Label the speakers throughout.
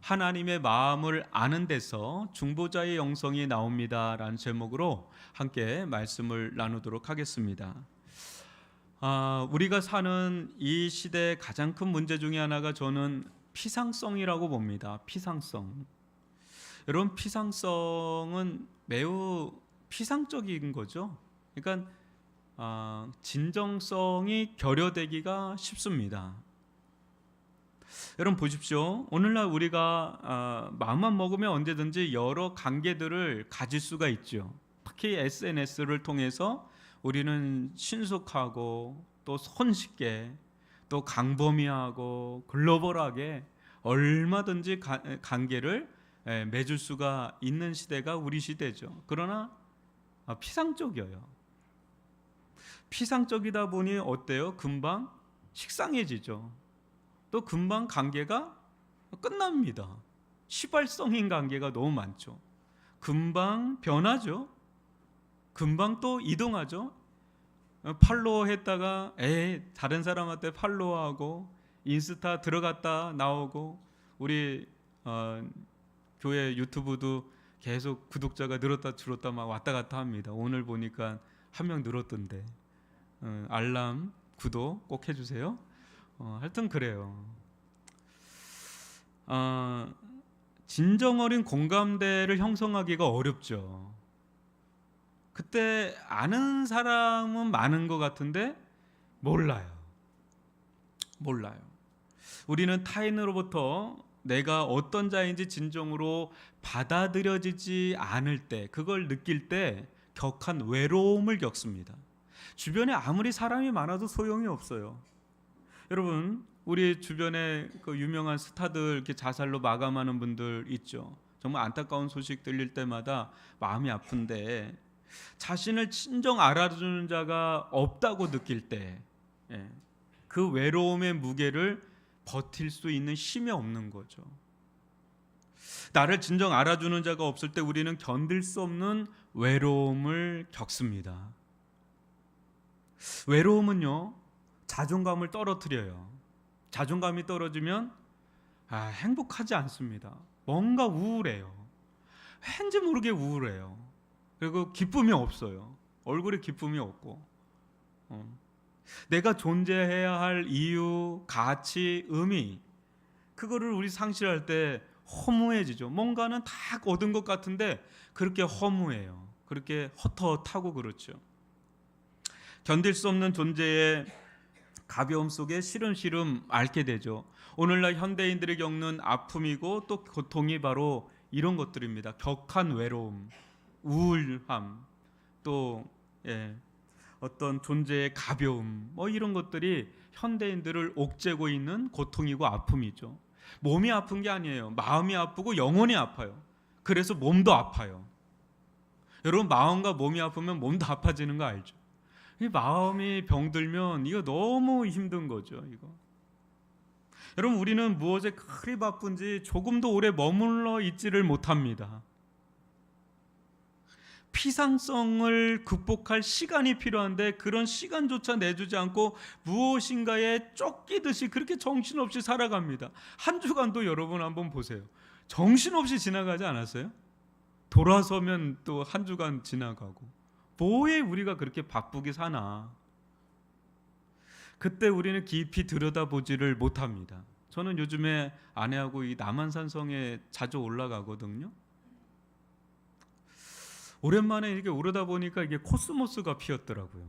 Speaker 1: 하나님의 마음을 아는 데서 중보자의 영성이 나옵니다 라는 제목으로 함께 말씀을 나누도록 하겠습니다. 우리가 사는 이 시대의 가장 큰 문제 중에 하나가 저는 피상성이라고 봅니다. 피상성. 여러분, 피상성은 매우 피상적인 거죠. 그러니까 진정성이 결여되기가 쉽습니다. 여러분 보십시오. 오늘날 우리가 마음만 먹으면 언제든지 여러 관계들을 가질 수가 있죠. 특히 SNS를 통해서 우리는 신속하고 또 손쉽게 또 광범위하고 글로벌하게 얼마든지 관계를 맺을 수가 있는 시대가 우리 시대죠. 그러나 피상적이에요. 피상적이다 보니 어때요? 금방 식상해지죠. 또 금방 관계가 끝납니다. 시발성인 관계가 너무 많죠. 금방 변하죠. 금방 또 이동하죠. 팔로우 했다가 다른 사람한테 팔로우하고 인스타 들어갔다 나오고 우리 교회 유튜브도 계속 구독자가 늘었다 줄었다 막 왔다 갔다 합니다. 오늘 보니까 한 명 늘었던데 알람 구독 꼭 해주세요. 하여튼 그래요. 진정 어린 공감대를 형성하기가 어렵죠. 그때 아는 사람은 많은 것 같은데 몰라요. 우리는 타인으로부터 내가 어떤 자인지 진정으로 받아들여지지 않을 때, 그걸 느낄 때 격한 외로움을 겪습니다. 주변에 아무리 사람이 많아도 소용이 없어요. 여러분, 우리 주변에 그 유명한 스타들 이렇게 자살로 마감하는 분들 있죠. 정말 안타까운 소식 들릴 때마다 마음이 아픈데 자신을 진정 알아주는 자가 없다고 느낄 때 그 외로움의 무게를 버틸 수 있는 힘이 없는 거죠. 나를 진정 알아주는 자가 없을 때 우리는 견딜 수 없는 외로움을 겪습니다. 외로움은요, 자존감을 떨어뜨려요. 자존감이 떨어지면 행복하지 않습니다. 뭔가 우울해요. 왠지 모르게 우울해요. 그리고 기쁨이 없어요. 얼굴에 기쁨이 없고 내가 존재해야 할 이유, 가치, 의미, 그거를 우리 상실할 때 허무해지죠. 뭔가는 다 얻은 것 같은데 그렇게 허무해요. 그렇게 헛헛하고 그렇죠. 견딜 수 없는 존재의 가벼움 속에 시름시름 앓게 되죠. 오늘날 현대인들이 겪는 아픔이고 또 고통이 바로 이런 것들입니다. 격한 외로움, 우울함, 또 어떤 존재의 가벼움, 이런 것들이 현대인들을 옥죄고 있는 고통이고 아픔이죠. 몸이 아픈 게 아니에요. 마음이 아프고 영혼이 아파요. 그래서 몸도 아파요. 여러분, 마음과 몸이 아프면 몸도 아파지는 거 알죠? 이 마음이 병들면 이거 너무 힘든 거죠. 이거. 여러분, 우리는 무엇에 그리 바쁜지 조금도 오래 머물러 있지를 못합니다. 피상성을 극복할 시간이 필요한데 그런 시간조차 내주지 않고 무엇인가에 쫓기듯이 그렇게 정신없이 살아갑니다. 한 주간도 여러분 한번 보세요. 정신없이 지나가지 않았어요? 돌아서면 또 한 주간 지나가고. 뭐에 우리가 그렇게 바쁘게 사나? 그때 우리는 깊이 들여다보지를 못합니다. 저는 요즘에 아내하고 이 남한산성에 자주 올라가거든요. 오랜만에 이렇게 오르다 보니까 이게 코스모스가 피었더라고요.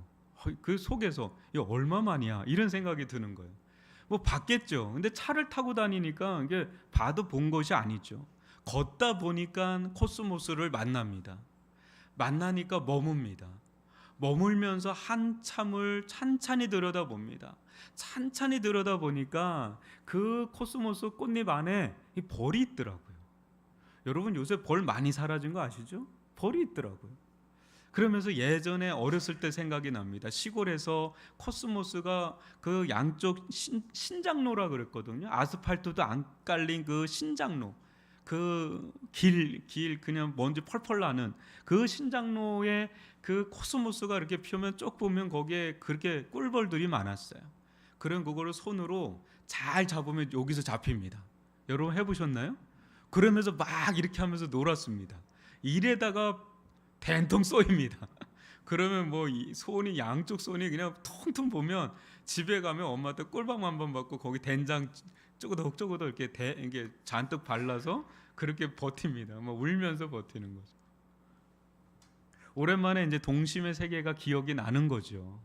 Speaker 1: 그 속에서 이게 얼마만이야? 이런 생각이 드는 거예요. 뭐 봤겠죠. 근데 차를 타고 다니니까 이게 봐도 본 것이 아니죠. 걷다 보니까 코스모스를 만납니다. 만나니까 머뭅니다. 머물면서 한참을 찬찬히 들여다봅니다. 찬찬히 들여다보니까 그 코스모스 꽃잎 안에 이 벌이 있더라고요. 여러분, 요새 벌 많이 사라진 거 아시죠? 벌이 있더라고요. 그러면서 예전에 어렸을 때 생각이 납니다. 시골에서 코스모스가 그 양쪽 신장로라 그랬거든요. 아스팔트도 안 깔린 그 신장로, 그 길 그냥 먼지 펄펄 나는 그 신장로에 그 코스모스가 이렇게 피우면 쭉 보면 거기에 그렇게 꿀벌들이 많았어요. 그런 그거를 손으로 잘 잡으면 여기서 잡힙니다. 여러분 해보셨나요? 그러면서 막 이렇게 하면서 놀았습니다. 이래다가 된통 쏘입니다. 그러면 뭐 손이 양쪽 손이 그냥 텅텅 보면 집에 가면 엄마한테 꿀밤 한 번 받고 거기 된장 쪼그덕쪼그덕 이렇게 잔뜩 발라서 그렇게 버팁니다. 막 울면서 버티는 거죠. 오랜만에 이제 동심의 세계가 기억이 나는 거죠.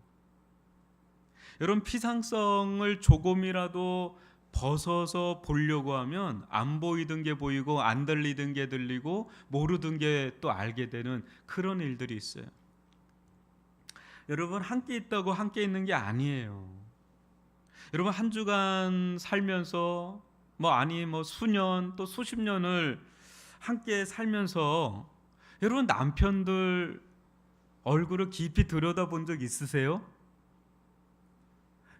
Speaker 1: 여러분, 피상성을 조금이라도 벗어서 보려고 하면 안 보이던 게 보이고 안 들리던 게 들리고 모르던 게 또 알게 되는 그런 일들이 있어요. 여러분, 함께 있다고 함께 있는 게 아니에요. 여러분, 한 주간 살면서 뭐 수년 또 수십 년을 함께 살면서 여러분, 남편들 얼굴을 깊이 들여다본 적 있으세요?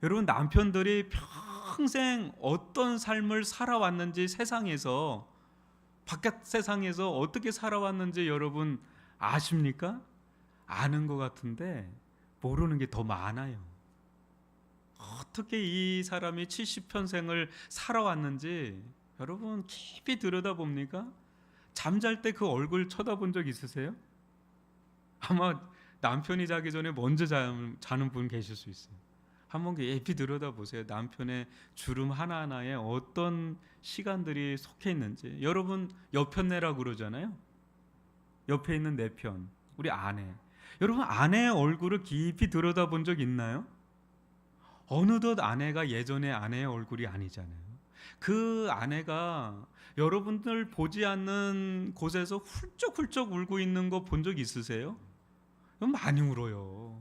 Speaker 1: 여러분, 남편들이 평생 어떤 삶을 살아왔는지, 세상에서, 바깥 세상에서 어떻게 살아왔는지 여러분 아십니까? 아는 것 같은데 모르는 게 더 많아요. 어떻게 이 사람이 70평생을 살아왔는지 여러분 깊이 들여다봅니까? 잠잘 때 그 얼굴 쳐다본 적 있으세요? 아마 남편이 자기 전에 먼저 자는 분 계실 수 있어요. 한번 깊이 들여다보세요. 남편의 주름 하나하나에 어떤 시간들이 속해 있는지. 여러분, 여편네라고 그러잖아요. 옆에 있는 내 편, 우리 아내. 여러분, 아내의 얼굴을 깊이 들여다본 적 있나요? 어느덧 아내가 예전의 아내의 얼굴이 아니잖아요. 그 아내가 여러분들 보지 않는 곳에서 훌쩍훌쩍 울고 있는 거 본 적 있으세요? 많이 울어요.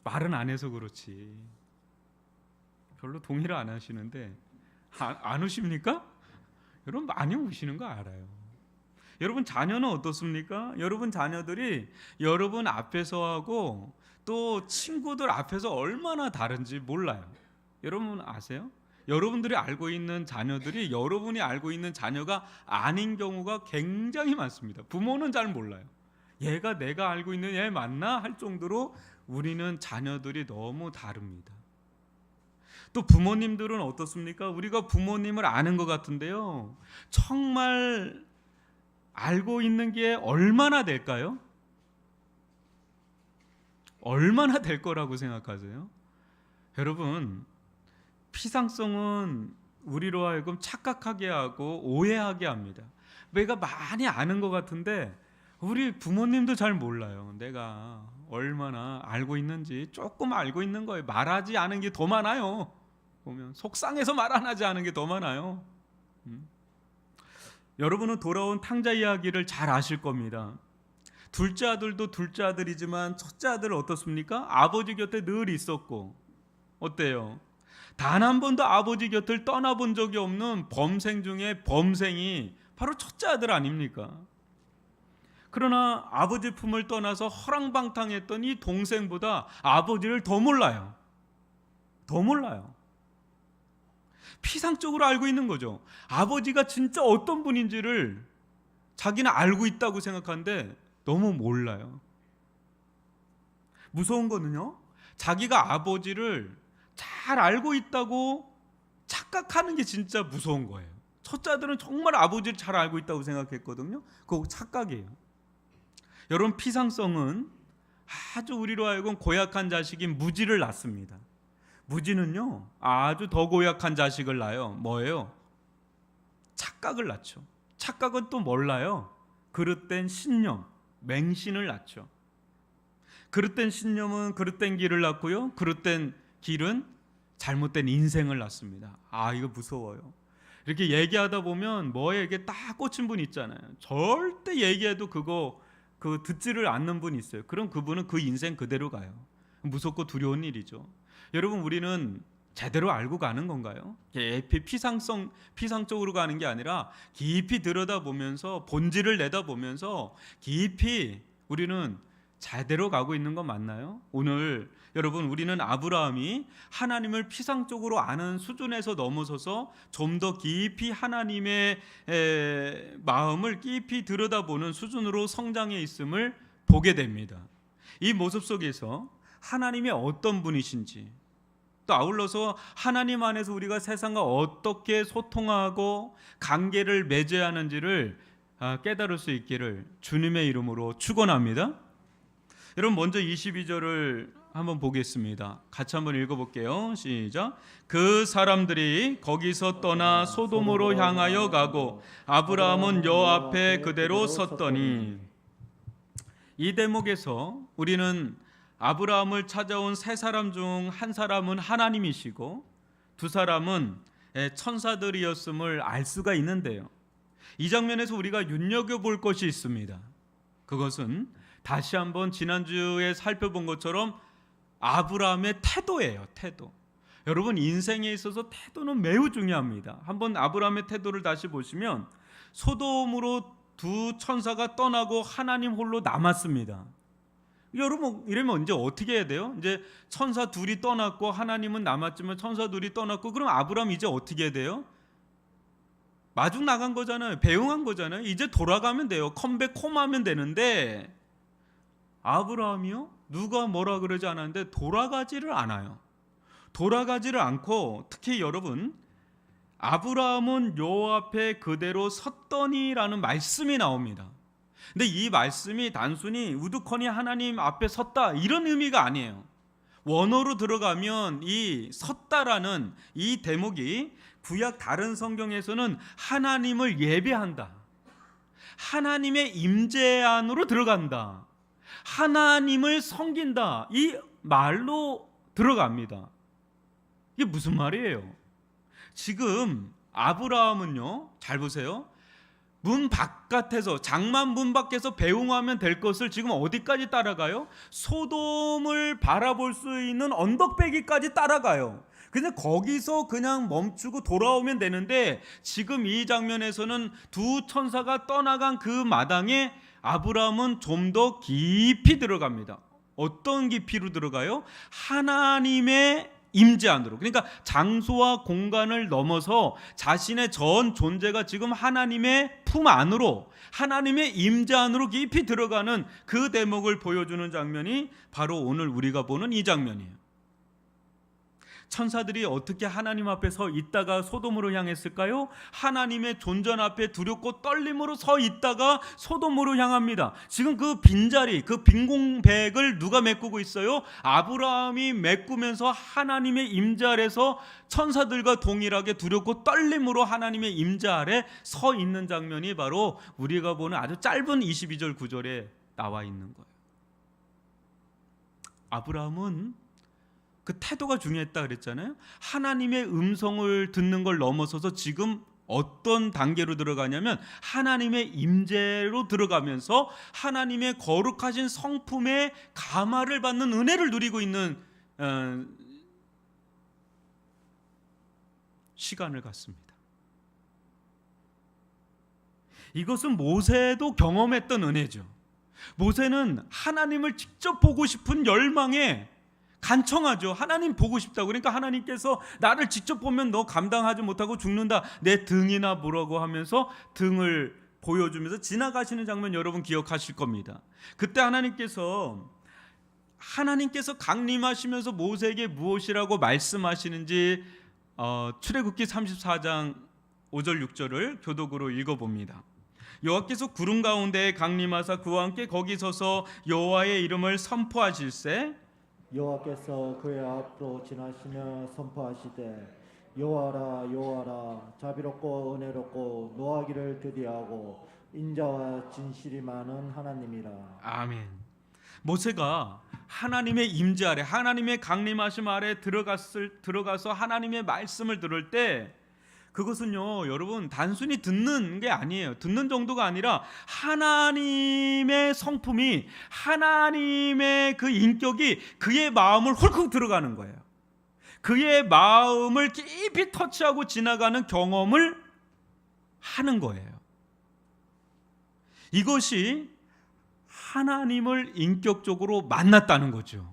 Speaker 1: 말은 안 해서 그렇지. 별로 동의를 안 하시는데 안 우십니까? 여러분, 많이 우시는 거 알아요. 여러분, 자녀는 어떻습니까? 여러분 자녀들이 여러분 앞에서 하고 또 친구들 앞에서 얼마나 다른지 몰라요. 여러분 아세요? 여러분들이 알고 있는 자녀들이 여러분이 알고 있는 자녀가 아닌 경우가 굉장히 많습니다. 부모는 잘 몰라요. 얘가 내가 알고 있는 얘 맞나? 할 정도로 우리는 자녀들이 너무 다릅니다. 또 부모님들은 어떻습니까? 우리가 부모님을 아는 것 같은데요, 정말 알고 있는 게 얼마나 될까요? 얼마나 될 거라고 생각하세요? 여러분, 피상성은 우리로 하여금 착각하게 하고 오해하게 합니다. 내가 많이 아는 것 같은데 우리 부모님도 잘 몰라요. 내가 얼마나 알고 있는지. 조금 알고 있는 거예요. 말하지 않은 게 더 많아요. 보면 속상해서 말 안 하지 않은 게 더 많아요. 여러분은 돌아온 탕자 이야기를 잘 아실 겁니다. 둘째 아들도 둘째 아들이지만 첫째 아들은 어떻습니까? 아버지 곁에 늘 있었고, 어때요? 단 한 번도 아버지 곁을 떠나본 적이 없는 범생 중에 범생이 바로 첫째 아들 아닙니까? 그러나 아버지 품을 떠나서 허랑방탕했던 이 동생보다 아버지를 더 몰라요. 더 몰라요. 피상적으로 알고 있는 거죠. 아버지가 진짜 어떤 분인지를 자기는 알고 있다고 생각하는데 너무 몰라요. 무서운 거는요, 자기가 아버지를 잘 알고 있다고 착각하는 게 진짜 무서운 거예요. 첫째 아들은 정말 아버지를 잘 알고 있다고 생각했거든요. 그거 착각이에요. 여러분, 피상성은 아주 우리로 하여금 고약한 자식인 무지를 낳습니다. 무지는요, 아주 더 고약한 자식을 낳아요. 뭐예요? 착각을 낳죠. 착각은 또 뭘 낳아요? 그릇된 신념, 맹신을 낳죠. 그릇된 신념은 그릇된 길을 낳고요, 그릇된 길은 잘못된 인생을 낳습니다. 이거 무서워요. 이렇게 얘기하다 보면 뭐에 이게 딱 꽂힌 분 있잖아요. 절대 얘기해도 그거 듣지를 않는 분이 있어요. 그럼 그분은 그 인생 그대로 가요. 무섭고 두려운 일이죠. 여러분, 우리는 제대로 알고 가는 건가요? 깊이 피상적으로 가는 게 아니라 깊이 들여다보면서 본질을 내다보면서 깊이 우리는 제대로 가고 있는 건 맞나요? 오늘 여러분, 우리는 아브라함이 하나님을 피상적으로 아는 수준에서 넘어서서 좀 더 깊이 하나님의 마음을 깊이 들여다보는 수준으로 성장해 있음을 보게 됩니다. 이 모습 속에서 하나님이 어떤 분이신지, 또 아울러서 하나님 안에서 우리가 세상과 어떻게 소통하고 관계를 맺어야 하는지를 깨달을 수 있기를 주님의 이름으로 축원합니다. 여러분 먼저 22절을 한번 보겠습니다. 같이 한번 읽어볼게요. 시작. 그 사람들이 거기서 떠나 소돔으로 향하여 가고 아브라함은 여호와 앞에 그대로 섰더니, 이 대목에서 우리는 아브라함을 찾아온 세 사람 중 한 사람은 하나님이시고 두 사람은 천사들이었음을 알 수가 있는데요, 이 장면에서 우리가 눈여겨볼 것이 있습니다. 그것은 다시 한번 지난주에 살펴본 것처럼 아브라함의 태도예요. 태도. 여러분 인생에 있어서 태도는 매우 중요합니다. 한번 아브라함의 태도를 다시 보시면 소돔으로 두 천사가 떠나고 하나님 홀로 남았습니다. 여러분 이러면 이제 어떻게 해야 돼요? 이제 천사 둘이 떠났고 하나님은 남았지만 천사 둘이 떠났고, 그럼 아브라함 이제 어떻게 해야 돼요? 마중 나간 거잖아요. 배웅한 거잖아요. 이제 돌아가면 돼요. 컴백 홈하면 되는데 아브라함이요? 누가 뭐라 그러지 않았는데 돌아가지를 않아요. 돌아가지를 않고, 특히 여러분 아브라함은 여호와 앞에 그대로 섰더니라는 말씀이 나옵니다. 근데 이 말씀이 단순히 우두커니 하나님 앞에 섰다 이런 의미가 아니에요. 원어로 들어가면 이 섰다라는 이 대목이 구약 다른 성경에서는 하나님을 예배한다, 하나님의 임재 안으로 들어간다, 하나님을 섬긴다, 이 말로 들어갑니다. 이게 무슨 말이에요? 지금 아브라함은요, 잘 보세요, 문 바깥에서, 장만 문 밖에서 배웅하면 될 것을 지금 어디까지 따라가요? 소돔을 바라볼 수 있는 언덕배기까지 따라가요. 근데 거기서 그냥 멈추고 돌아오면 되는데, 지금 이 장면에서는 두 천사가 떠나간 그 마당에 아브라함은 좀 더 깊이 들어갑니다. 어떤 깊이로 들어가요? 하나님의 임재 안으로. 그러니까 장소와 공간을 넘어서 자신의 전 존재가 지금 하나님의 품 안으로, 하나님의 임재 안으로 깊이 들어가는 그 대목을 보여주는 장면이 바로 오늘 우리가 보는 이 장면이에요. 천사들이 어떻게 하나님 앞에 서 있다가 소돔으로 향했을까요? 하나님의 존전 앞에 두렵고 떨림으로 서 있다가 소돔으로 향합니다. 지금 그 빈자리, 그 빈공백을 누가 메꾸고 있어요? 아브라함이 메꾸면서 하나님의 임재 아래서 천사들과 동일하게 두렵고 떨림으로 하나님의 임재 아래 서 있는 장면이 바로 우리가 보는 아주 짧은 22절 9절에 나와 있는 거예요. 아브라함은 그 태도가 중요했다 그랬잖아요. 하나님의 음성을 듣는 걸 넘어서서 지금 어떤 단계로 들어가냐면 하나님의 임재로 들어가면서 하나님의 거룩하신 성품의 감화를 받는 은혜를 누리고 있는 시간을 갖습니다. 이것은 모세도 경험했던 은혜죠. 모세는 하나님을 직접 보고 싶은 열망에 간청하죠. 하나님 보고 싶다고. 그러니까 하나님께서 나를 직접 보면 너 감당하지 못하고 죽는다, 내 등이나 보라고 하면서 등을 보여주면서 지나가시는 장면 여러분 기억하실 겁니다. 그때 하나님께서 강림하시면서 모세에게 무엇이라고 말씀하시는지 출애굽기 34장 5절 6절을 교독으로 읽어봅니다. 여호와께서 구름 가운데 강림하사 그와 함께 거기 서서 여호와의 이름을 선포하실세,
Speaker 2: 여호와께서 그의 앞으로 지나시며 선포하시되 여호와라 여호와라 자비롭고 은혜롭고 노하기를 드디하고 인자와 진실이 많은 하나님이라.
Speaker 1: 아멘. 모세가 하나님의 임재 아래, 하나님의 강림하심 아래 들어가서 하나님의 말씀을 들을 때 그것은요 여러분 단순히 듣는 게 아니에요. 듣는 정도가 아니라 하나님의 성품이, 하나님의 그 인격이 그의 마음을 훌컥 들어가는 거예요. 그의 마음을 깊이 터치하고 지나가는 경험을 하는 거예요. 이것이 하나님을 인격적으로 만났다는 거죠.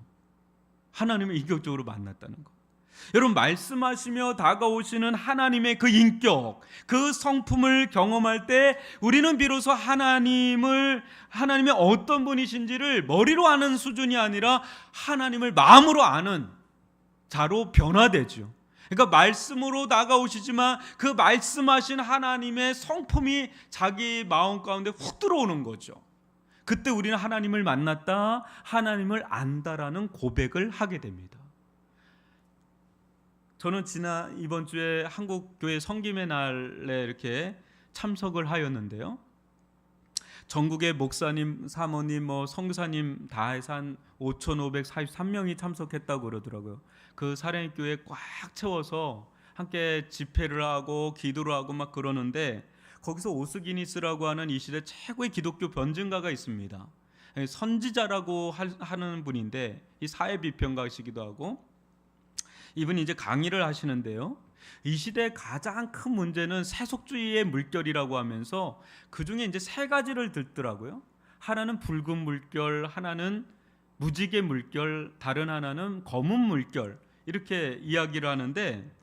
Speaker 1: 하나님을 인격적으로 만났다는 거. 여러분 말씀하시며 다가오시는 하나님의 그 인격, 그 성품을 경험할 때 우리는 비로소 하나님의 어떤 분이신지를 머리로 아는 수준이 아니라 하나님을 마음으로 아는 자로 변화되죠. 그러니까 말씀으로 다가오시지만 그 말씀하신 하나님의 성품이 자기 마음 가운데 훅 들어오는 거죠. 그때 우리는 하나님을 만났다, 하나님을 안다라는 고백을 하게 됩니다. 저는 이번 주에 한국교회 성김의 날에 이렇게 참석을 하였는데요. 전국의 목사님, 사모님, 선교사님 다 해서 한 5,543명이 참석했다고 그러더라고요. 그 사랑의교회 꽉 채워서 함께 집회를 하고 기도를 하고 막 그러는데, 거기서 오스기니스라고 하는 이 시대 최고의 기독교 변증가가 있습니다. 선지자라고 하는 분인데, 이 사회 비평가시기도 하고, 이분이 이제 강의를 하시는데요. 이 시대의 가장 큰 문제는 세속주의의 물결이라고 하면서 그 중에 이제 세 가지를 듣더라고요. 하나는 붉은 물결, 하나는 무지개 물결, 다른 하나는 검은 물결, 이렇게 이야기를 하는데,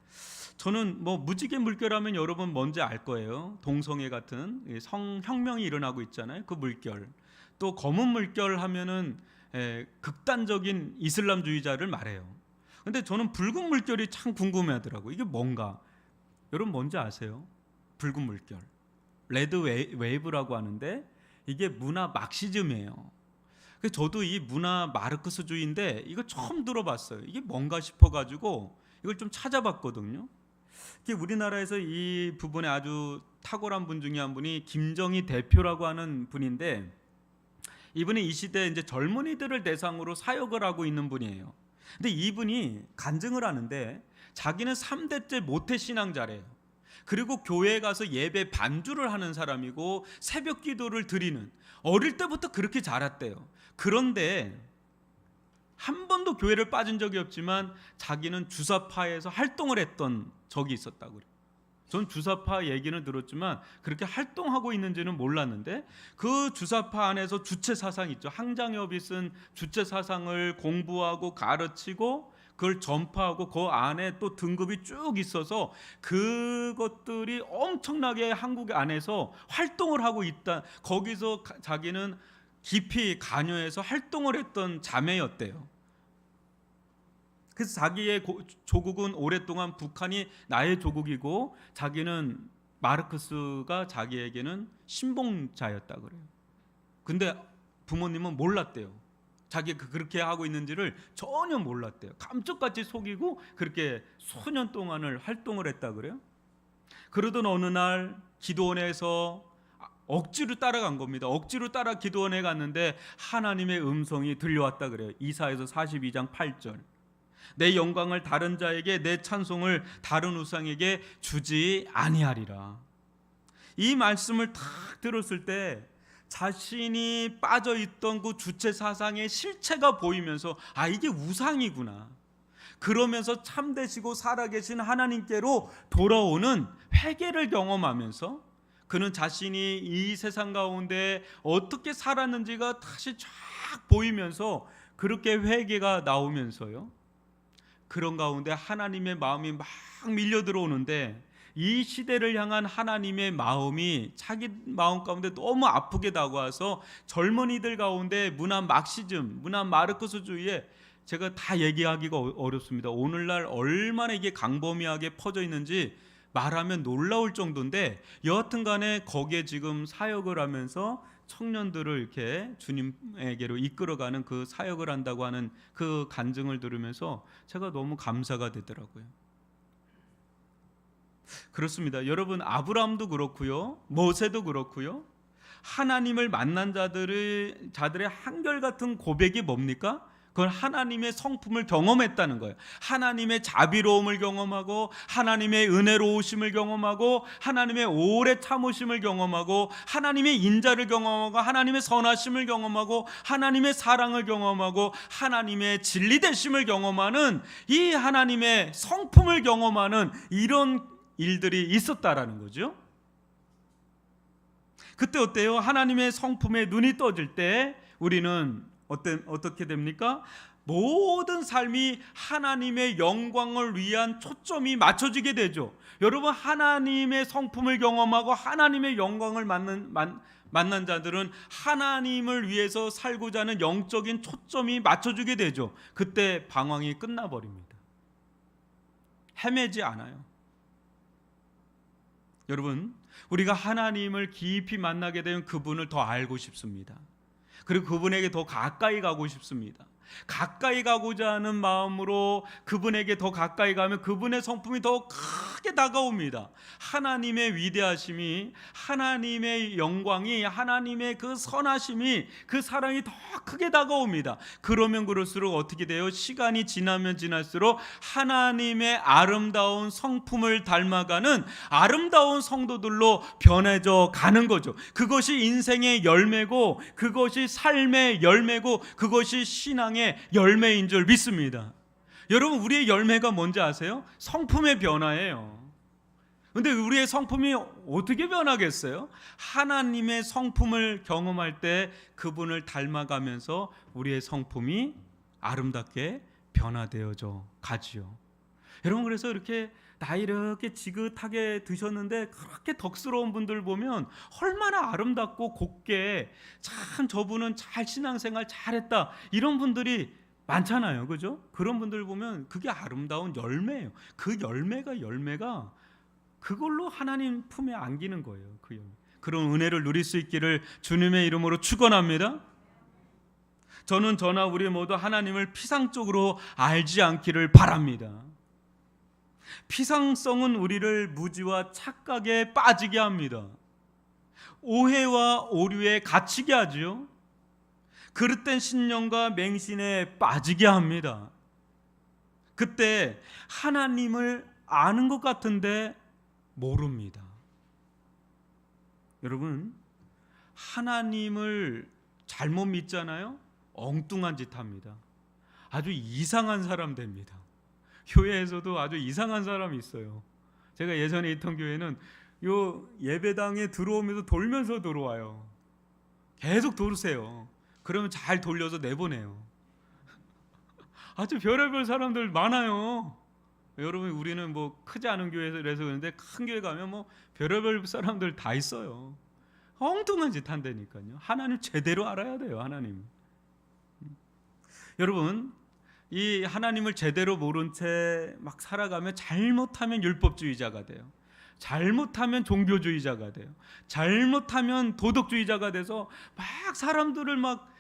Speaker 1: 저는 무지개 물결하면 여러분 뭔지 알 거예요. 동성애 같은 성혁명이 일어나고 있잖아요. 그 물결. 또 검은 물결 하면은 극단적인 이슬람주의자를 말해요. 근데 저는 붉은 물결이 참 궁금해하더라고요. 이게 뭔가? 여러분 뭔지 아세요? 붉은 물결, 레드 웨이브라고 하는데, 이게 문화 막시즘이에요. 그래서 저도 이 문화 마르크스주의인데 이거 처음 들어봤어요. 이게 뭔가 싶어가지고 이걸 좀 찾아봤거든요. 우리나라에서 이 부분에 아주 탁월한 분 중에 한 분이 김정희 대표라고 하는 분인데, 이분이 이 시대 이제 젊은이들을 대상으로 사역을 하고 있는 분이에요. 근데 이분이 간증을 하는데 자기는 3대째 모태신앙자래요. 그리고 교회에 가서 예배 반주를 하는 사람이고 새벽 기도를 드리는, 어릴 때부터 그렇게 자랐대요. 그런데 한 번도 교회를 빠진 적이 없지만 자기는 주사파에서 활동을 했던 적이 있었다고 그래요. 전 주사파 얘기는 들었지만 그렇게 활동하고 있는지는 몰랐는데, 그 주사파 안에서 주체 사상 있죠. 항장엽이 쓴 주체 사상을 공부하고 가르치고 그걸 전파하고 그 안에 또 등급이 쭉 있어서 그것들이 엄청나게 한국 안에서 활동을 하고 있다. 거기서 자기는 깊이 관여해서 활동을 했던 자매였대요. 그래서 자기의 조국은 오랫동안 북한이 나의 조국이고, 자기는 마르크스가 자기에게는 신봉자였다 그래요. 근데 부모님은 몰랐대요. 자기가 그렇게 하고 있는지를 전혀 몰랐대요. 감쪽같이 속이고 그렇게 수년 동안을 활동을 했다 그래요. 그러던 어느 날 기도원에서 억지로 따라간 겁니다. 억지로 따라 기도원에 갔는데 하나님의 음성이 들려왔다 그래요. 이사야서 42장 8절. 내 영광을 다른 자에게, 내 찬송을 다른 우상에게 주지 아니하리라. 이 말씀을 탁 들었을 때 자신이 빠져있던 그 주체 사상의 실체가 보이면서, 아, 이게 우상이구나. 그러면서 참되시고 살아계신 하나님께로 돌아오는 회개를 경험하면서 그는 자신이 이 세상 가운데 어떻게 살았는지가 다시 쫙 보이면서 그렇게 회개가 나오면서요, 그런 가운데 하나님의 마음이 막 밀려 들어오는데, 이 시대를 향한 하나님의 마음이 자기 마음 가운데 너무 아프게 다가와서 젊은이들 가운데 문화 막시즘, 문화 마르크스주의에 제가 다 얘기하기가 어렵습니다. 오늘날 얼마나 이게 강범위하게 퍼져 있는지 말하면 놀라울 정도인데, 여하튼 간에 거기에 지금 사역을 하면서 청년들을 이렇게 주님에게로 이끌어가는 그 사역을 한다고 하는 그 간증을 들으면서 제가 너무 감사가 되더라고요. 그렇습니다. 여러분, 아브라함도 그렇고요, 모세도 그렇고요, 하나님을 만난 자들의 한결같은 고백이 뭡니까? 그건 하나님의 성품을 경험했다는 거예요. 하나님의 자비로움을 경험하고, 하나님의 은혜로우심을 경험하고, 하나님의 오래 참으심을 경험하고, 하나님의 인자를 경험하고, 하나님의 선하심을 경험하고, 하나님의 사랑을 경험하고, 하나님의 진리되심을 경험하는, 이 하나님의 성품을 경험하는 이런 일들이 있었다라는 거죠. 그때 어때요? 하나님의 성품에 눈이 떠질 때 우리는 어떻게 됩니까? 모든 삶이 하나님의 영광을 위한 초점이 맞춰지게 되죠. 여러분, 하나님의 성품을 경험하고 하나님의 영광을 만난 자들은 하나님을 위해서 살고자 하는 영적인 초점이 맞춰지게 되죠. 그때 방황이 끝나버립니다. 헤매지 않아요. 여러분, 우리가 하나님을 깊이 만나게 되면 그분을 더 알고 싶습니다. 그리고 그분에게 더 가까이 가고 싶습니다. 가까이 가고자 하는 마음으로 그분에게 더 가까이 가면 그분의 성품이 더 크게 다가옵니다. 하나님의 위대하심이, 하나님의 영광이, 하나님의 그 선하심이, 그 사랑이 더 크게 다가옵니다. 그러면 그럴수록 어떻게 돼요? 시간이 지나면 지날수록 하나님의 아름다운 성품을 닮아가는 아름다운 성도들로 변해져 가는 거죠. 그것이 인생의 열매고, 그것이 삶의 열매고, 그것이 신앙의 열매인 줄 믿습니다. 여러분, 우리의 열매가 뭔지 아세요? 성품의 변화예요. 근데 우리의 성품이 어떻게 변하겠어요? 하나님의 성품을 경험할 때 그분을 닮아가면서 우리의 성품이 아름답게 변화되어져 가지요. 여러분, 그래서 이렇게 나이 이렇게 지긋하게 드셨는데 그렇게 덕스러운 분들 보면 얼마나 아름답고 곱게, 참 저분은 잘 신앙생활 잘했다, 이런 분들이 많잖아요. 그죠? 그런 분들 보면 그게 아름다운 열매예요. 그 열매가 그걸로 하나님 품에 안기는 거예요. 그 열매. 그런 은혜를 누릴 수 있기를 주님의 이름으로 축원합니다. 저는 저나 우리 모두 하나님을 피상적으로 알지 않기를 바랍니다. 피상성은 우리를 무지와 착각에 빠지게 합니다. 오해와 오류에 갇히게 하지요. 그릇된 신념과 맹신에 빠지게 합니다. 그때 하나님을 아는 것 같은데 모릅니다. 여러분, 하나님을 잘못 믿잖아요. 엉뚱한 짓 합니다. 아주 이상한 사람 됩니다. 교회에서도 아주 이상한 사람이 있어요. 제가 예전에 있던 교회는 요 예배당에 들어오면서 돌면서 들어와요. 계속 돌으세요. 그러면 잘 돌려서 내보내요. 아주 별의별 사람들 많아요. 여러분, 우리는 뭐 크지 않은 교회에서 그러는데 큰 교회 가면 뭐 별의별 사람들 다 있어요. 엉뚱한 짓 한다니까요. 하나님 제대로 알아야 돼요. 하나님. 여러분, 이 하나님을 제대로 모른 채 막 살아가면 잘못하면 율법주의자가 돼요. 잘못하면 종교주의자가 돼요. 잘못하면 도덕주의자가 돼서 막 사람들을 막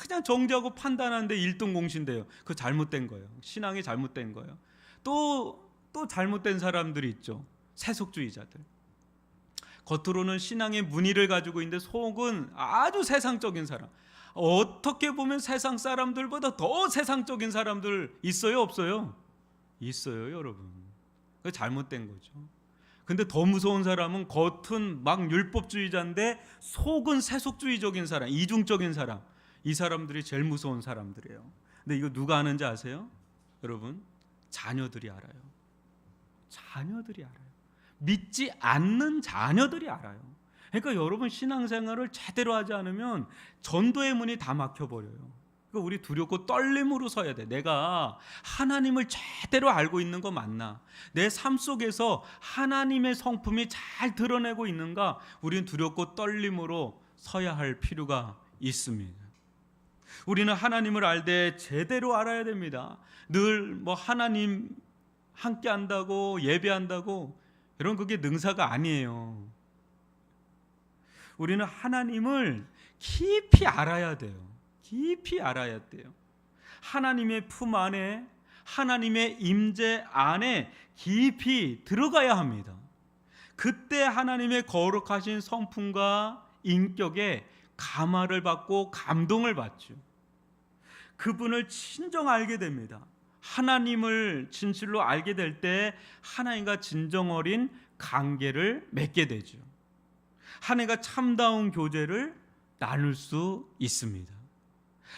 Speaker 1: 그냥 정죄하고 판단하는데 일등공신돼요. 그거 잘못된 거예요. 신앙이 잘못된 거예요. 또 잘못된 사람들이 있죠. 세속주의자들. 겉으로는 신앙의 무늬를 가지고 있는데 속은 아주 세상적인 사람. 어떻게 보면 세상 사람들보다 더 세상적인 사람들 있어요, 없어요? 있어요, 여러분. 그게 잘못된 거죠. 근데 더 무서운 사람은 겉은 막 율법주의자인데 속은 세속주의적인 사람, 이중적인 사람. 이 사람들이 제일 무서운 사람들이에요. 근데 이거 누가 아는지 아세요? 여러분, 자녀들이 알아요. 자녀들이 알아요. 믿지 않는 자녀들이 알아요. 그러니까 여러분, 신앙생활을 제대로 하지 않으면 전도의 문이 다 막혀버려요. 그러니까 우리 두렵고 떨림으로 서야 돼. 내가 하나님을 제대로 알고 있는 거 맞나? 내 삶 속에서 하나님의 성품이 잘 드러내고 있는가? 우리는 두렵고 떨림으로 서야 할 필요가 있습니다. 우리는 하나님을 알되 제대로 알아야 됩니다. 늘 뭐 하나님 함께 한다고 예배한다고 여러분, 그게 능사가 아니에요. 우리는 하나님을 깊이 알아야 돼요. 깊이 알아야 돼요. 하나님의 품 안에, 하나님의 임재 안에 깊이 들어가야 합니다. 그때 하나님의 거룩하신 성품과 인격에 감화를 받고 감동을 받죠. 그분을 친정 알게 됩니다. 하나님을 진실로 알게 될 때 하나님과 진정 어린 관계를 맺게 되죠. 하나님과 참다운 교제를 나눌 수 있습니다.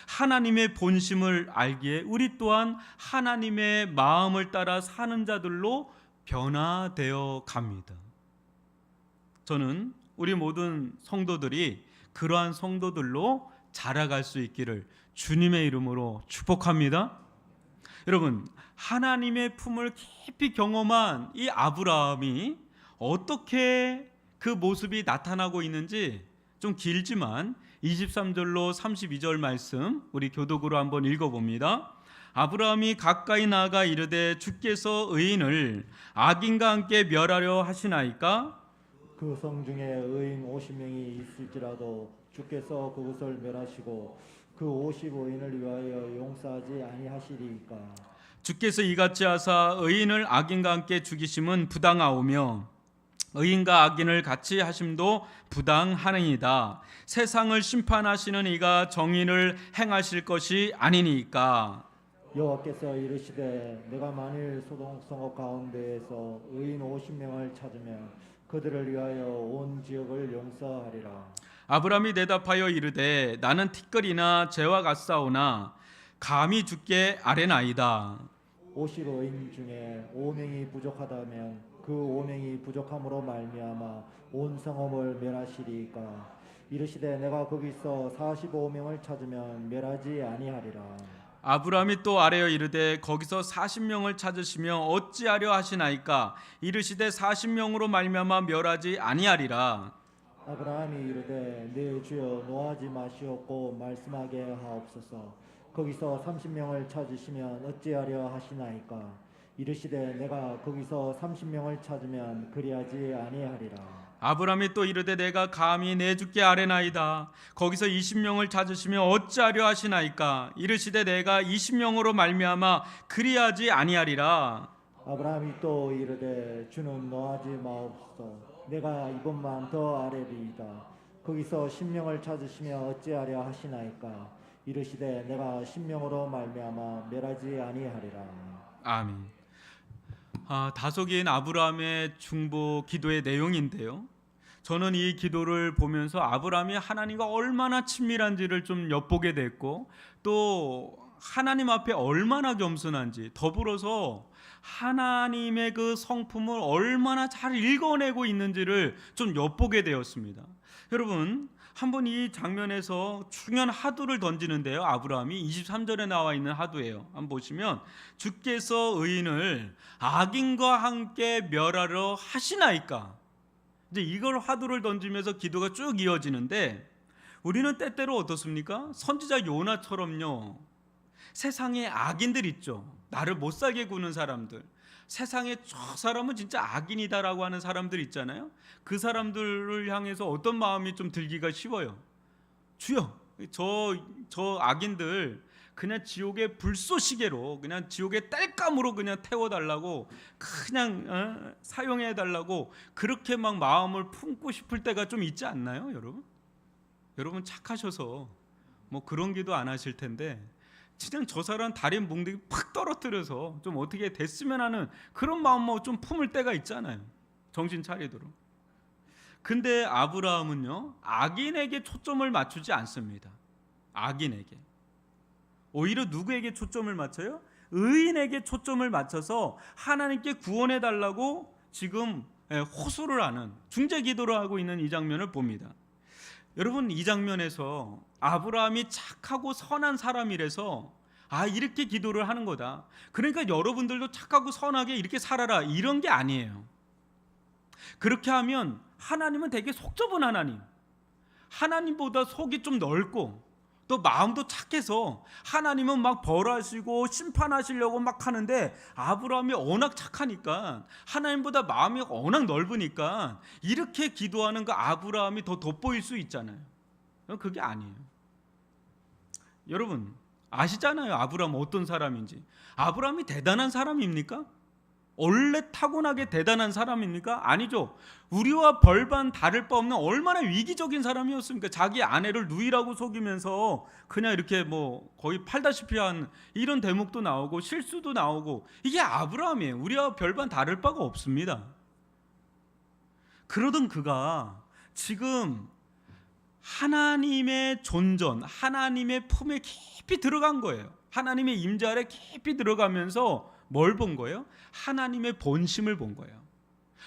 Speaker 1: 하나님의 본심을 알기에 우리 또한 하나님의 마음을 따라 사는 자들로 변화되어 갑니다. 저는 우리 모든 성도들이 그러한 성도들로 자라갈 수 있기를 주님의 이름으로 축복합니다. 여러분, 하나님의 품을 깊이 경험한 이 아브라함이 어떻게 그 모습이 나타나고 있는지 좀 길지만 23절로 32절 말씀 우리 교독으로 한번 읽어봅니다. 아브라함이 가까이 나아가 이르되 주께서 의인을 악인과 함께 멸하려 하시나이까?
Speaker 2: 그 성 중에 의인 50명이 있을지라도 주께서 그것을 멸하시고 그 55인을 위하여 용서하지 아니하시리이까.
Speaker 1: 주께서 이같이 하사 의인을 악인과 함께 죽이심은 부당하오며 의인과 악인을 같이 하심도 부당하느니라. 세상을 심판하시는 이가 정의를 행하실 것이 아니니까.
Speaker 2: 여호와께서 이르시되 내가 만일 소돔 성읍 가운데에서 의인 50명을 찾으면 그들을 위하여 온 지역을 용서하리라.
Speaker 1: 아브라함이 대답하여 이르되 나는 티끌이나 재와 같사오나 감히 주께 아뢰나이다.
Speaker 2: 50의인 중에 5명이 부족하다면 그 5명이 부족함으로 말미암아 온 성읍을 멸하시리이까. 이르시되 내가 거기서 45명을 찾으면 멸하지 아니하리라.
Speaker 1: 아브라함이 또 아뢰어 이르되 거기서 40명을 찾으시며 어찌하려 하시나이까? 이르시되 40명으로 말미암아 멸하지 아니하리라.
Speaker 2: 아브라함이 이르되 내 주여 노하지 마시옵고 말씀하게 하옵소서. 거기서 30명을 찾으시면 어찌하려 하시나이까? 이르시되 내가 거기서 30명을 찾으면 그리하지 아니하리라.
Speaker 1: 아브라함이 또 이르되 내가 감히 내 주께 아뢰나이다. 거기서 20명을 찾으시며 어찌하려 하시나이까? 이르시되 내가 20명으로 말미암아 그리하지 아니하리라.
Speaker 2: 아브라함이 또 이르되 주는 노하지 마옵소서. 내가 이것만 더 아뢰리이다. 거기서 10명을 찾으시며 어찌하려 하시나이까? 이르시되 내가 10명으로 말미암아 멸하지 아니하리라.
Speaker 1: 아멘. 다속인 아브라함의 중보 기도의 내용인데요. 저는 이 기도를 보면서 아브라함이 하나님과 얼마나 친밀한지를 좀 엿보게 됐고 또 하나님 앞에 얼마나 겸손한지 더불어서 하나님의 그 성품을 얼마나 잘 읽어내고 있는지를 좀 엿보게 되었습니다. 여러분 한번 이 장면에서 중요한 하두를 던지는데요. 아브라함이 23절에 나와 있는 하두예요. 한번 보시면 주께서 의인을 악인과 함께 멸하려 하시나이까? 이제 이걸 하두를 던지면서 기도가 쭉 이어지는데 우리는 때때로 어떻습니까? 선지자 요나처럼요. 세상에 악인들 있죠. 나를 못 살게 구는 사람들. 세상에 저 사람은 진짜 악인이다라고 하는 사람들 있잖아요. 그 사람들을 향해서 어떤 마음이 좀 들기가 쉬워요. 주여, 저 악인들 그냥 지옥의 불쏘시개로 그냥 지옥의 땔감으로 그냥 태워달라고 그냥 사용해달라고 그렇게 막 마음을 품고 싶을 때가 좀 있지 않나요, 여러분? 여러분 착하셔서 뭐 그런 기도 안 하실 텐데 그냥 저 사람 다리 뭉둥이 팍 떨어뜨려서 좀 어떻게 됐으면 하는 그런 마음만 좀 품을 때가 있잖아요. 정신 차리도록. 근데 아브라함은요 악인에게 초점을 맞추지 않습니다. 악인에게. 오히려 누구에게 초점을 맞춰요? 의인에게 초점을 맞춰서 하나님께 구원해 달라고 지금 호소를 하는 중재 기도를 하고 있는 이 장면을 봅니다. 여러분 이 장면에서 아브라함이 착하고 선한 사람이라서 이렇게 기도를 하는 거다. 그러니까 여러분들도 착하고 선하게 이렇게 살아라 이런 게 아니에요. 그렇게 하면 하나님은 되게 속 좁은 하나님. 하나님보다 속이 좀 넓고 또 마음도 착해서 하나님은 막 벌하시고 심판하시려고 막 하는데 아브라함이 워낙 착하니까 하나님보다 마음이 워낙 넓으니까 이렇게 기도하는 그 아브라함이 더 돋보일 수 있잖아요. 그게 아니에요. 여러분 아시잖아요. 아브라함 어떤 사람인지. 아브라함이 대단한 사람입니까? 원래 타고나게 대단한 사람입니까? 아니죠. 우리와 별반 다를 바 없는 얼마나 위기적인 사람이었습니까? 자기 아내를 누이라고 속이면서 그냥 이렇게 뭐 거의 팔다시피 한 이런 대목도 나오고 실수도 나오고 이게 아브라함이에요. 우리와 별반 다를 바가 없습니다. 그러던 그가 지금 하나님의 존전, 하나님의 품에 깊이 들어간 거예요. 하나님의 임재 아래 깊이 들어가면서 뭘 본 거예요? 하나님의 본심을 본 거예요.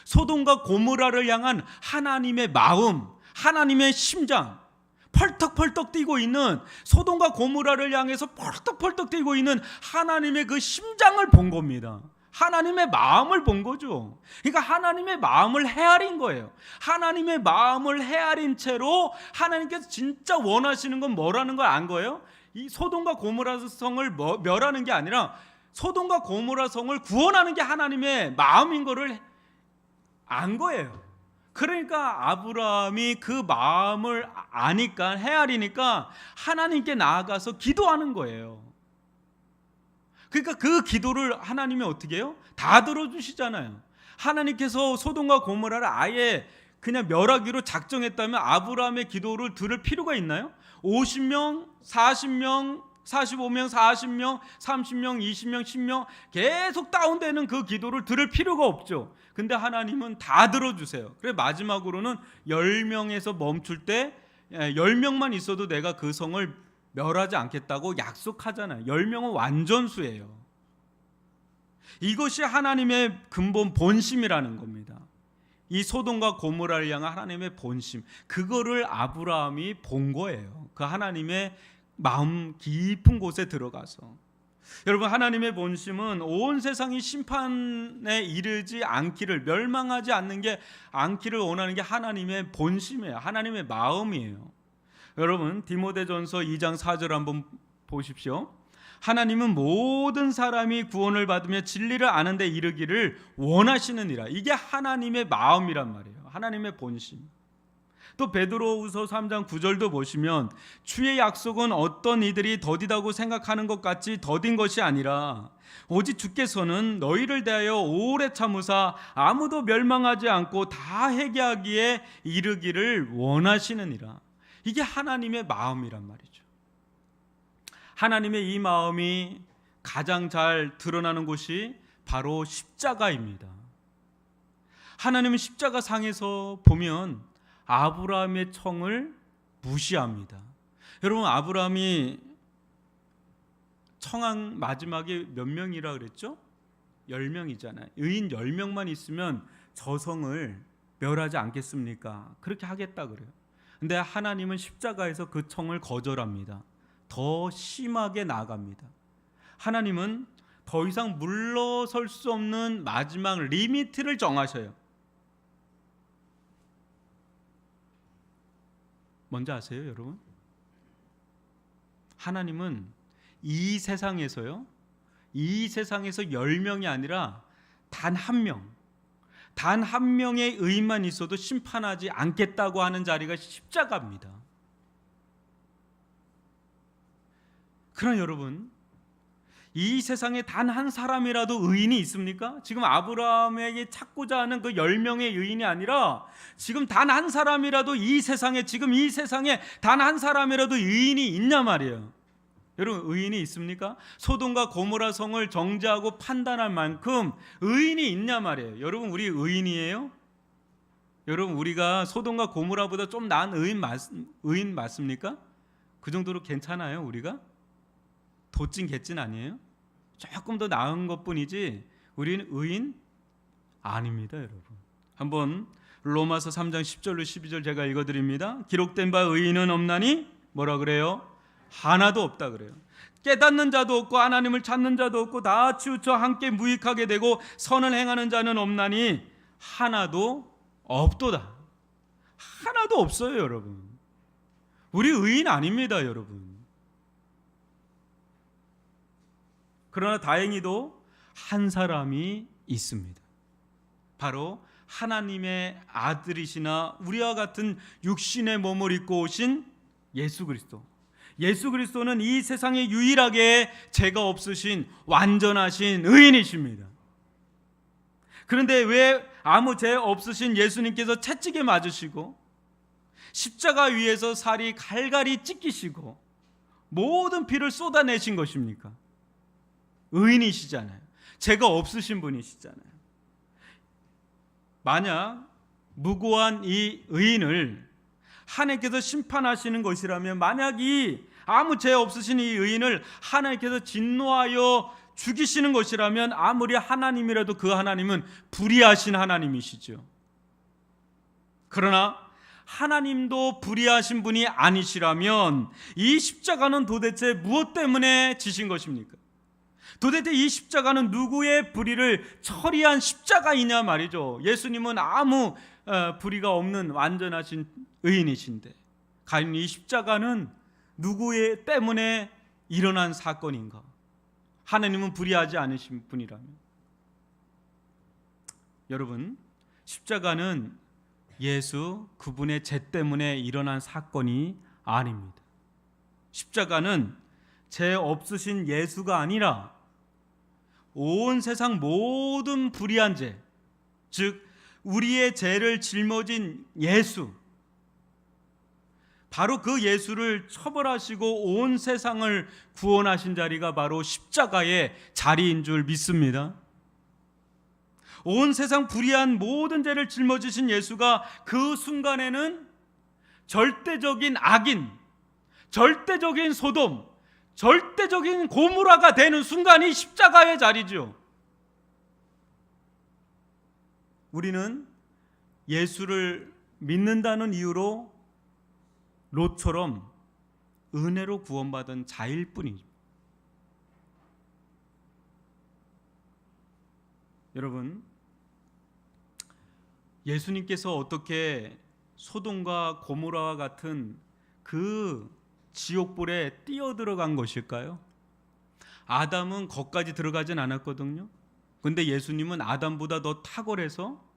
Speaker 1: 소돔과 고모라를 향한 하나님의 마음, 하나님의 심장, 펄떡펄떡 뛰고 있는 소돔과 고모라를 향해서 펄떡펄떡 뛰고 있는 하나님의 그 심장을 본 겁니다. 하나님의 마음을 본 거죠. 그러니까 하나님의 마음을 헤아린 거예요. 하나님의 마음을 헤아린 채로 하나님께서 진짜 원하시는 건 뭐라는 걸 안 거예요? 이 소돔과 고모라 성을 멸하는 게 아니라 소돔과 고모라 성을 구원하는 게 하나님의 마음인 거를 안 거예요. 그러니까 아브라함이 그 마음을 아니까, 헤아리니까 하나님께 나아가서 기도하는 거예요. 그러니까 그 기도를 하나님이 어떻게 해요? 다 들어주시잖아요. 하나님께서 소돔과 고모라를 아예 그냥 멸하기로 작정했다면 아브라함의 기도를 들을 필요가 있나요? 50명, 40명, 45명, 40명, 30명, 20명, 10명 계속 다운되는 그 기도를 들을 필요가 없죠. 근데 하나님은 다 들어주세요. 그래 마지막으로는 10명에서 멈출 때 10명만 있어도 내가 그 성을 멸하지 않겠다고 약속하잖아요. 10명은 완전수예요. 이것이 하나님의 근본 본심이라는 겁니다. 이 소돔과 고모라를 향한 하나님의 본심, 그거를 아브라함이 본 거예요. 그 하나님의 마음 깊은 곳에 들어가서. 여러분, 하나님의 본심은 온 세상이 심판에 이르지 않기를, 멸망하지 않기를 원하는 게 하나님의 본심이에요. 하나님의 마음이에요. 여러분, 디모데전서 2장 4절 한번 보십시오. 하나님은 모든 사람이 구원을 받으며 진리를 아는 데 이르기를 원하시느니라. 이게 하나님의 마음이란 말이에요. 하나님의 본심. 또 베드로후서 3장 9절도 보시면 주의 약속은 어떤 이들이 더디다고 생각하는 것 같이 더딘 것이 아니라 오직 주께서는 너희를 대하여 오래 참으사 아무도 멸망하지 않고 다 회개하기에 이르기를 원하시느니라. 이게 하나님의 마음이란 말이죠. 하나님의 이 마음이 가장 잘 드러나는 곳이 바로 십자가입니다. 하나님은 십자가 상에서 보면 아브라함의 청을 무시합니다. 여러분, 아브라함이 청한 마지막에 몇 명이라 그랬죠? 10명이잖아요. 의인 10명만 있으면 저 성을 멸하지 않겠습니까? 그렇게 하겠다 그래요. 근데 하나님은 십자가에서 그 청을 거절합니다. 더 심하게 나아갑니다. 하나님은 더 이상 물러설 수 없는 마지막 리미트를 정하셔요. 뭔지 아세요, 여러분? 하나님은 이 세상에서요, 이 세상에서 10명이 아니라 단 한 명의 의인만 있어도 심판하지 않겠다고 하는 자리가 십자가입니다. 그러나 여러분, 이 세상에 단 한 사람이라도 의인이 있습니까? 지금 아브라함에게 찾고자 하는 그 10명의 의인이 아니라 지금 단 한 사람이라도 이 세상에 단 한 사람이라도 의인이 있냐 말이에요. 여러분, 의인이 있습니까? 소돔과 고모라 성을 정죄하고 판단할 만큼 의인이 있냐 말이에요. 여러분, 우리 의인이에요? 여러분, 우리가 소돔과 고모라보다 좀 나은 의인 맞습니까? 그 정도로 괜찮아요, 우리가? 도찐 개찐 아니에요? 조금 더 나은 것뿐이지 우리는 의인 아닙니다, 여러분. 한번 로마서 3장 10절로 12절 제가 읽어드립니다. 기록된 바 의인은 없나니 뭐라 그래요? 하나도 없다 그래요. 깨닫는 자도 없고 하나님을 찾는 자도 없고 다 치우쳐 함께 무익하게 되고 선을 행하는 자는 없나니 하나도 없도다. 하나도 없어요, 여러분. 우리 의인 아닙니다, 여러분. 그러나 다행히도 한 사람이 있습니다. 바로 하나님의 아들이시나 우리와 같은 육신의 몸을 입고 오신 예수 그리스도. 예수 그리스도는 이 세상에 유일하게 죄가 없으신 완전하신 의인이십니다. 그런데 왜 아무 죄 없으신 예수님께서 채찍에 맞으시고 십자가 위에서 살이 갈갈이 찢기시고 모든 피를 쏟아내신 것입니까? 의인이시잖아요. 죄가 없으신 분이시잖아요. 만약 무고한 이 의인을 하나님께서 심판하시는 것이라면, 만약 이 아무 죄 없으신 이 의인을 하나님께서 진노하여 죽이시는 것이라면 아무리 하나님이라도 그 하나님은 불의하신 하나님이시죠. 그러나 하나님도 불의하신 분이 아니시라면 이 십자가는 도대체 무엇 때문에 지신 것입니까? 도대체 이 십자가는 누구의 불의를 처리한 십자가이냐 말이죠. 예수님은 아무 불의가 없는 완전하신 의인이신데 과연 이 십자가는 누구의 때문에 일어난 사건인가? 하나님은 불의하지 않으신 분이라면. 여러분, 십자가는 예수 그분의 죄 때문에 일어난 사건이 아닙니다. 십자가는 죄 없으신 예수가 아니라 온 세상 모든 불의한 죄, 즉 우리의 죄를 짊어진 예수, 바로 그 예수를 처벌하시고 온 세상을 구원하신 자리가 바로 십자가의 자리인 줄 믿습니다. 온 세상 불의한 모든 죄를 짊어지신 예수가 그 순간에는 절대적인 악인, 절대적인 소돔, 절대적인 고무라가 되는 순간이 십자가의 자리죠. 우리는 예수를 믿는다는 이유로 롯처럼 은혜로 구원받은 자일 뿐이죠. 여러분, 예수님께서 어떻게 소돔과 고모라와 같은 그 지옥불에 뛰어들어간 것일까요? 아담은 거기까지 들어가진 않았거든요. 근데 예수님은 아담보다 더 탁월해서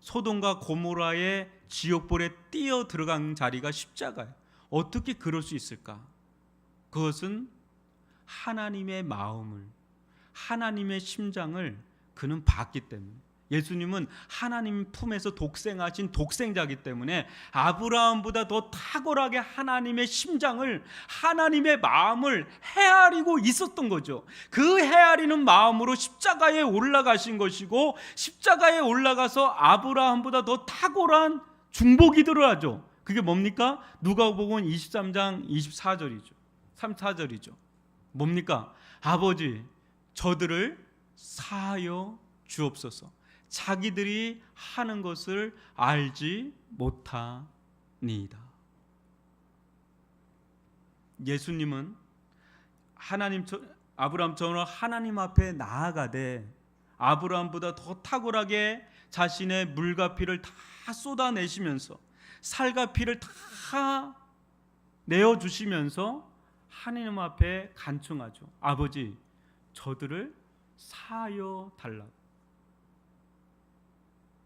Speaker 1: 소돔과 고모라의 지옥불에 뛰어 들어간 자리가 십자가예요. 어떻게 그럴 수 있을까? 그것은 하나님의 마음을, 하나님의 심장을 그는 봤기 때문에. 예수님은 하나님 품에서 독생하신 독생자이기 때문에 아브라함보다 더 탁월하게 하나님의 심장을, 하나님의 마음을 헤아리고 있었던 거죠. 그 헤아리는 마음으로 십자가에 올라가신 것이고, 십자가에 올라가서 아브라함보다 더 탁월한 중보기도를 하죠. 그게 뭡니까? 누가복음 23장 24절이죠. 34절이죠. 뭡니까? 아버지, 저들을 사하여 주옵소서. 자기들이 하는 것을 알지 못하니이다. 예수님은 아브라함처럼 하나님 앞에 나아가되 아브라함보다 더 탁월하게 자신의 물과 피를 다 쏟아내시면서 살과 피를 다 내어주시면서 하나님 앞에 간청하죠. 아버지, 저들을 사하여 달라고.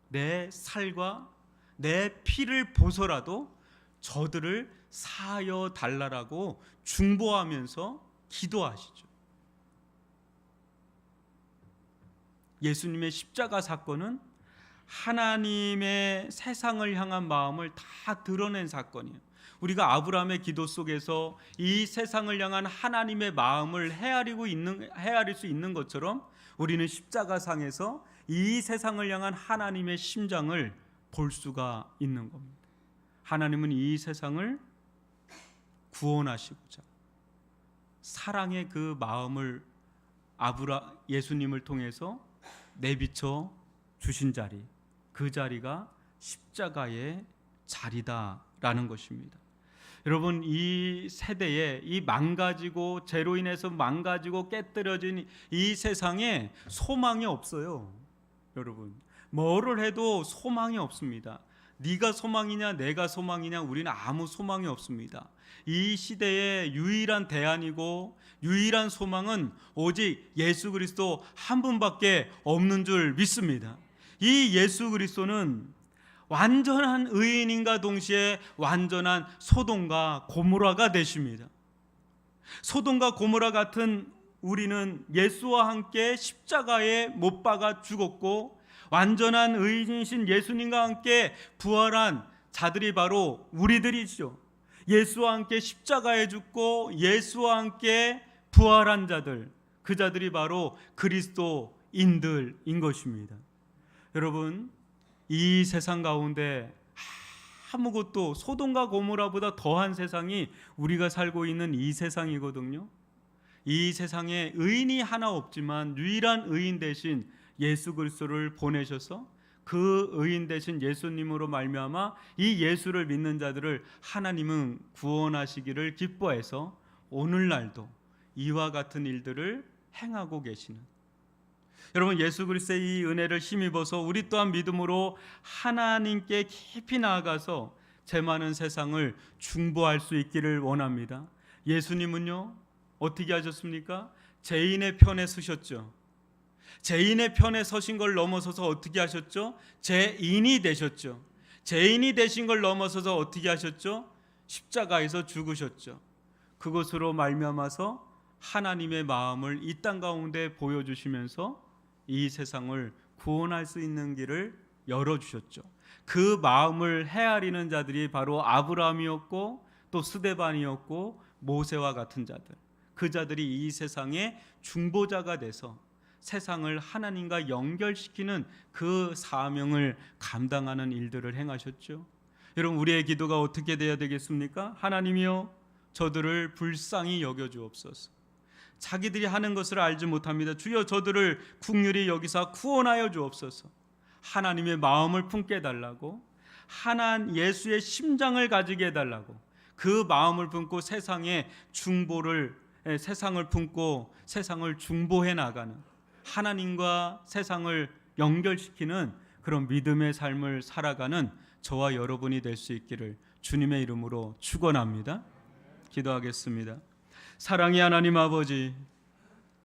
Speaker 1: 내 살과 내 피를 보서라도 저들을 사하여 달라라고 중보하면서 기도하시죠. 예수님의 십자가 사건은 하나님의 세상을 향한 마음을 다 드러낸 사건이에요. 우리가 아브라함의 기도 속에서 이 세상을 향한 하나님의 마음을 헤아릴 수 있는 것처럼 우리는 십자가상에서 이 세상을 향한 하나님의 심장을 볼 수가 있는 겁니다. 하나님은 이 세상을 구원하시고자 사랑의 그 마음을 예수님을 통해서 내비쳐 주신 자리, 그 자리가 십자가의 자리다라는 것입니다. 여러분, 이 세대에 이 망가지고 죄로 인해서 망가지고 깨뜨려진 이 세상에 소망이 없어요. 여러분, 뭐를 해도 소망이 없습니다. 네가 소망이냐 내가 소망이냐, 우리는 아무 소망이 없습니다. 이 시대의 유일한 대안이고 유일한 소망은 오직 예수 그리스도 한 분밖에 없는 줄 믿습니다. 이 예수 그리스도는 완전한 의인인가 동시에 완전한 소돔과 고모라가 되십니다. 소돔과 고모라 같은 우리는 예수와 함께 십자가에 못 박아 죽었고, 완전한 의인이신 예수님과 함께 부활한 자들이 바로 우리들이죠. 예수와 함께 십자가에 죽고 예수와 함께 부활한 자들, 그 자들이 바로 그리스도인들인 것입니다. 여러분, 이 세상 가운데 아무것도 소돔과 고모라보다 더한 세상이 우리가 살고 있는 이 세상이거든요. 이 세상에 의인이 하나 없지만 유일한 의인 대신 예수 그리스도를 보내셔서 그 의인 대신 예수님으로 말미암아 이 예수를 믿는 자들을 하나님은 구원하시기를 기뻐해서 오늘날도 이와 같은 일들을 행하고 계시는, 여러분, 예수 그리스도의 이 은혜를 힘입어서 우리 또한 믿음으로 하나님께 깊이 나아가서 죄 많은 세상을 중보할 수 있기를 원합니다. 예수님은요, 어떻게 하셨습니까? 죄인의 편에 서셨죠. 죄인의 편에 서신 걸 넘어서서 어떻게 하셨죠? 죄인이 되셨죠. 죄인이 되신 걸 넘어서서 어떻게 하셨죠? 십자가에서 죽으셨죠. 그것으로 말미암아서 하나님의 마음을 이 땅 가운데 보여주시면서 이 세상을 구원할 수 있는 길을 열어주셨죠. 그 마음을 헤아리는 자들이 바로 아브라함이었고 또 스데반이었고 모세와 같은 자들, 그 자들이 이 세상의 중보자가 돼서 세상을 하나님과 연결시키는 그 사명을 감당하는 일들을 행하셨죠. 여러분, 우리의 기도가 어떻게 돼야 되겠습니까? 하나님이여, 저들을 불쌍히 여겨주옵소서. 자기들이 하는 것을 알지 못합니다. 주여, 저들을 긍휼히 여기사 구원하여 주옵소서. 하나님의 마음을 품게 해달라고, 예수의 심장을 가지게 해달라고, 그 마음을 품고 세상을 품고 세상을 중보해 나가는, 하나님과 세상을 연결시키는 그런 믿음의 삶을 살아가는 저와 여러분이 될 수 있기를 주님의 이름으로 축원합니다. 기도하겠습니다. 사랑의 하나님 아버지,